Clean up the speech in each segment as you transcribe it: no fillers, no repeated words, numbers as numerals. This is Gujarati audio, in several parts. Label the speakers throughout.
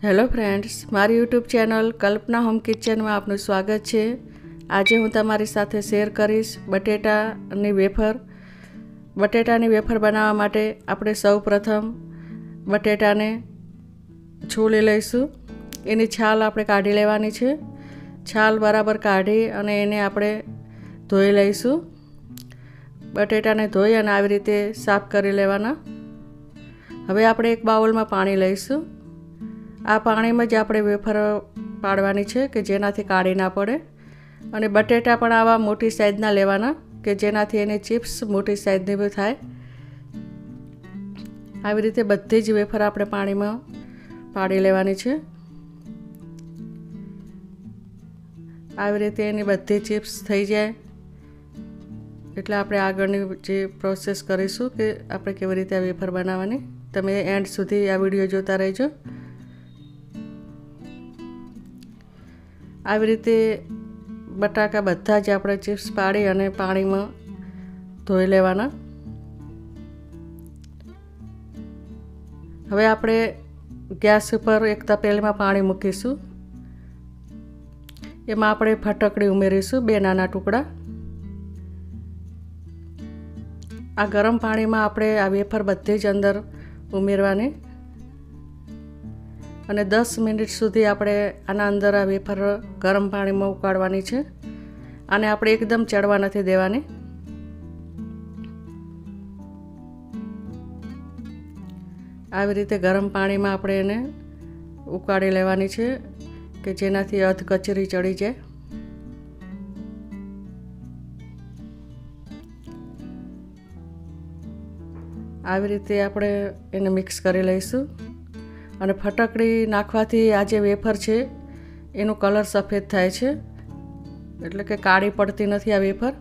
Speaker 1: હેલો ફ્રેન્ડ્સ, મારી યુટ્યુબ ચેનલ કલ્પના હોમ કિચનમાં આપનું સ્વાગત છે। આજે હું તમારી સાથે શેર કરીશ બટેટાની વેફર। બટેટાની વેફર બનાવવા માટે આપણે સૌપ્રથમ બટેટાને છોલી લઈશું। એની છાલ આપણે કાઢી લેવાની છે। છાલ બરાબર કાઢી અને એને આપણે ધોઈ લઈશું। બટેટાને ધોઈ અને આવી રીતે સાફ કરી લેવાના। હવે આપણે એક બાઉલમાં પાણી લઈશું। આ પાણીમાં જ આપણે વેફર પાડવાની છે કે જેનાથી કાળી ના પડે। અને બટેટા પણ આવા મોટી સાઈઝના લેવાના કે જેનાથી એની ચિપ્સ મોટી સાઈઝની બી થાય। આવી રીતે બધી જ વેફર આપણે પાણીમાં પાડી લેવાની છે। આવી રીતે એની બધી ચિપ્સ થઈ જાય એટલે આપણે આગળની જે પ્રોસેસ કરીશું કે આપણે કેવી રીતે આ વેફર બનાવવાની। તમે એન્ડ સુધી આ વિડીયો જોતા રહેજો। આવી રીતે બટાકા બધા જ આપણે ચિપ્સ પાડી અને પાણીમાં ધોઈ લેવાના। હવે આપણે ગેસ ઉપર એક તપેલીમાં પાણી મૂકીશું। એમાં આપણે ફટકડી ઉમેરીશું 2 નાના ટુકડા। આ ગરમ પાણીમાં આપણે આ વેફર બધી જ અંદર ઉમેરવાની અને 10 મિનિટ સુધી આપણે આના અંદર આ વેફર ગરમ પાણીમાં ઉકાળવાની છે। આને આપણે એકદમ ચડવા નથી દેવાની। આવી રીતે ગરમ પાણીમાં આપણે એને ઉકાળી લેવાની છે કે જેનાથી અધ કચરી ચડી જાય। આવી રીતે આપણે એને મિક્સ કરી લઈશું અને ફટકડી નાખવાથી આ જે વેફર છે એનો કલર સફેદ થાય છે એટલે કે કાળી પડતી નથી આ વેફર।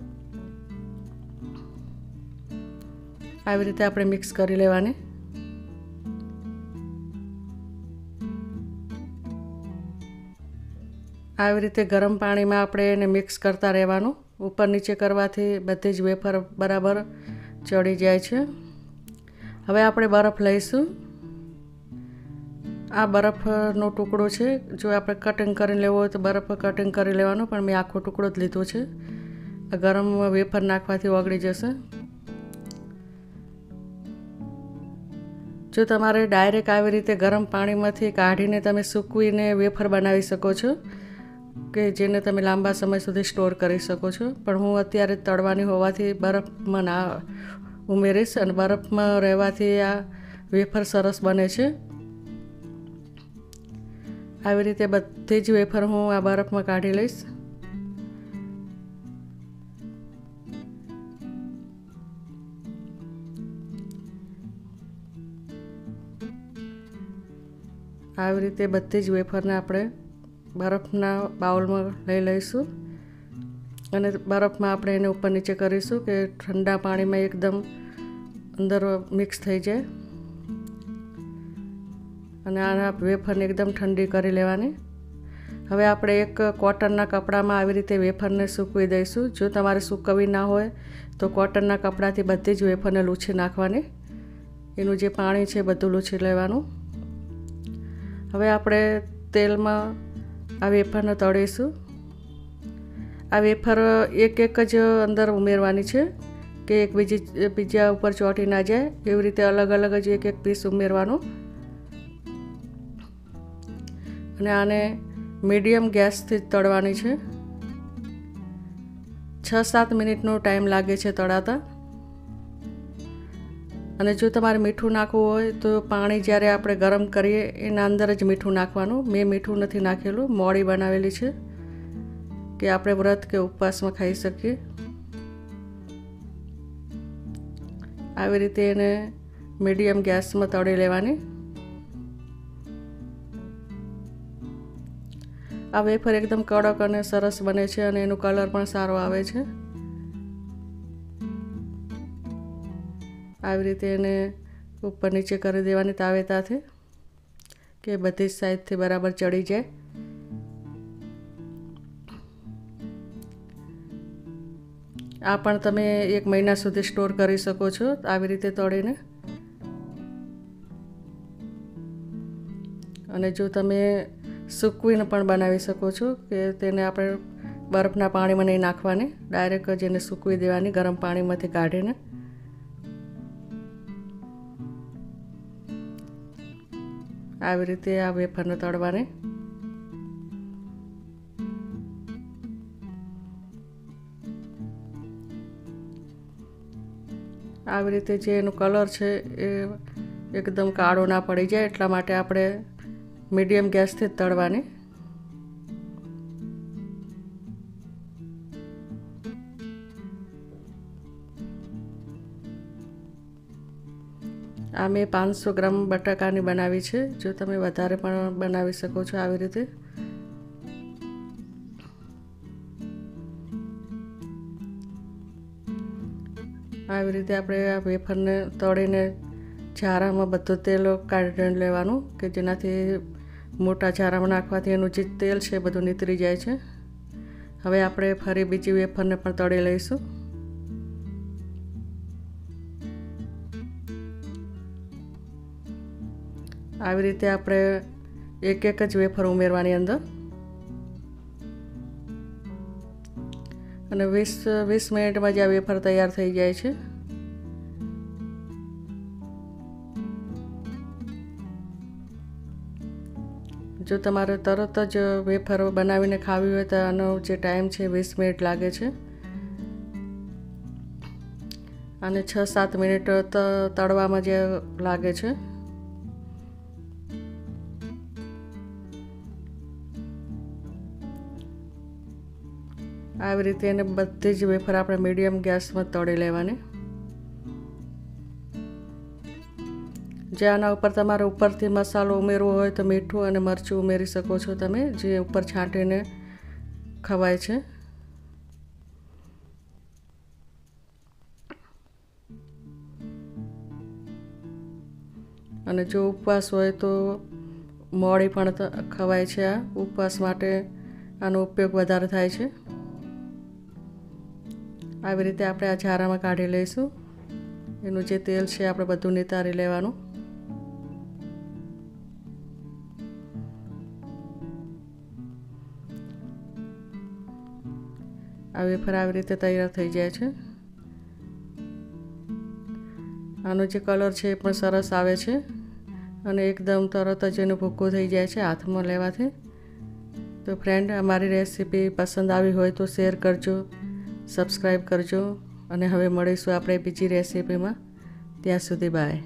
Speaker 1: આવી રીતે આપણે મિક્સ કરી લેવાની। આવી રીતે ગરમ પાણીમાં આપણે એને મિક્સ કરતા રહેવાનું। ઉપર નીચે કરવાથી બધી જ વેફર બરાબર ચડી જાય છે। હવે આપણે બરફ લઈશું। આ બરફનો ટુકડો છે। જો આપણે કટિંગ કરીને લેવો હોય તો બરફ કટિંગ કરી લેવાનો, પણ મેં આખો ટુકડો જ લીધો છે। આ ગરમ વેફર નાખવાથી ઓગળી જશે। જો તમારે ડાયરેક્ટ આવી રીતે ગરમ પાણીમાંથી કાઢીને તમે સૂકવીને વેફર બનાવી શકો છો કે જેને તમે લાંબા સમય સુધી સ્ટોર કરી શકો છો, પણ હું અત્યારે તળવાની હોવાથી બરફમાં ના ઉમેરીશ અને બરફમાં રહેવાથી આ વેફર સરસ બને છે। આવી રીતે બધી જ વેફર હું આ બરફમાં કાઢી લઈશ। આવી રીતે બધી જ વેફરને આપણે બરફના બાઉલમાં લઈ લઈશું અને બરફમાં આપણે એને ઉપર નીચે કરીશું કે ઠંડા પાણીમાં એકદમ અંદર મિક્સ થઈ જાય। અને આ વેફરને એકદમ ઠંડી કરી લેવાની। હવે આપણે એક કોટનના કપડામાં આવી રીતે વેફરને સૂકવી દઈશું। જો તમારે સૂકવવી ના હોય તો કોટનના કપડાથી બધી જ વેફરને લૂછી નાખવાની। એનું જે પાણી છે બધું લૂછી લેવાનું। હવે આપણે તેલમાં આ વેફરને તળીશું। આ વેફર એક જ અંદર ઉમેરવાની છે કે એક બીજા ઉપર ચોંટી ના જાય, એવી રીતે અલગ અલગ જ એક પીસ ઉમેરવાનો અને આને મીડિયમ ગેસથી તળવાની છે। 6-7 મિનિટનો ટાઈમ લાગે છે તળાતા। અને જો તમારે મીઠું નાખવું હોય તો પાણી જ્યારે આપણે ગરમ કરીએ એના અંદર જ મીઠું નાખવાનું। મેં મીઠું નથી નાખેલું, મોળી બનાવેલી છે કે આપણે વ્રત કે ઉપવાસમાં ખાઈ શકીએ। આવી રીતે એને મીડિયમ ગેસમાં તળી લેવાની। આ વેફર એકદમ કડક અને સરસ બને છે અને એનો કલર પણ સારો આવે છે। આવી રીતે એને ઉપર નીચે કરી દેવાની તાવેતાથી કે બધી જ સાઈડથી બરાબર ચડી જાય। આ પણ તમે 1 મહિના સુધી સ્ટોર કરી શકો છો આવી રીતે તળીને। અને જો તમે સૂકવીને પણ બનાવી શકો છો કે તેને આપણે બરફના પાણીમાં નહીં નાખવાની, ડાયરેક્ટ જ એને સૂકવી દેવાની ગરમ પાણીમાંથી કાઢીને. આવી રીતે આ વેફરને તળવાની. આવી રીતે જે એનો કલર છે એ એકદમ કાળો ના પડી જાય એટલા માટે આપણે મીડિયમ ગેસથી જ તળવાની. આ મેં 500 ગ્રામ બટાકાની બનાવી છે. જો તમે વધારે પણ બનાવી શકો છો આવી રીતે. આવી રીતે આપણે આ વેફરને તળીને ઝારામાં બધું તેલ કાઢી લેવાનું કે જેનાથી મોટા ઝારામાં નાખવાથી એનું જે તેલ છે એ બધું નીતરી જાય છે. હવે આપણે ફરી બીજી વેફરને પણ તળી લઈશું. આવી રીતે આપણે એક જ વેફર ઉમેરવાની અંદર અને 20 મિનિટમાં જ આ વેફર તૈયાર થઈ જાય છે. જો તમારે તરત જ વેફર બનાવીને ખાવી હોય તો આનો જે ટાઈમ છે 20 મિનિટ લાગે છે. અને 6-7 મિનિટ તળવામાં જે લાગે છે. આવી રીતે એને બધી જ વેફર આપણે મીડિયમ ગેસમાં તળી લેવાની. જે આના ઉપર તમારે ઉપરથી મસાલો ઉમેરવો હોય તો મીઠું અને મરચું ઉમેરી શકો છો તમે, જે ઉપર છાંટીને ખવાય છે. અને જો ઉપવાસ હોય તો મોળી પણ ખવાય છે. આ ઉપવાસ માટે આનો ઉપયોગ વધારે થાય છે. આવી રીતે આપણે આ ઝારામાં કાઢી લઈશું. એનું જે તેલ છે આપણે બધું નિતારી લેવાનું. આ વેફર આવી રીતે તૈયાર થઈ જાય છે. આનો જે કલર છે એ પણ સરસ આવે છે અને એકદમ તરત જ એનો ભૂકો થઈ જાય છે હાથમાં લેવાથી. તો ફ્રેન્ડ, અમારી રેસીપી પસંદ આવી હોય તો શેર કરજો, સબસ્ક્રાઈબ કરજો અને હવે મળીશું આપણે બીજી રેસીપીમાં. ત્યાં સુધી બાય.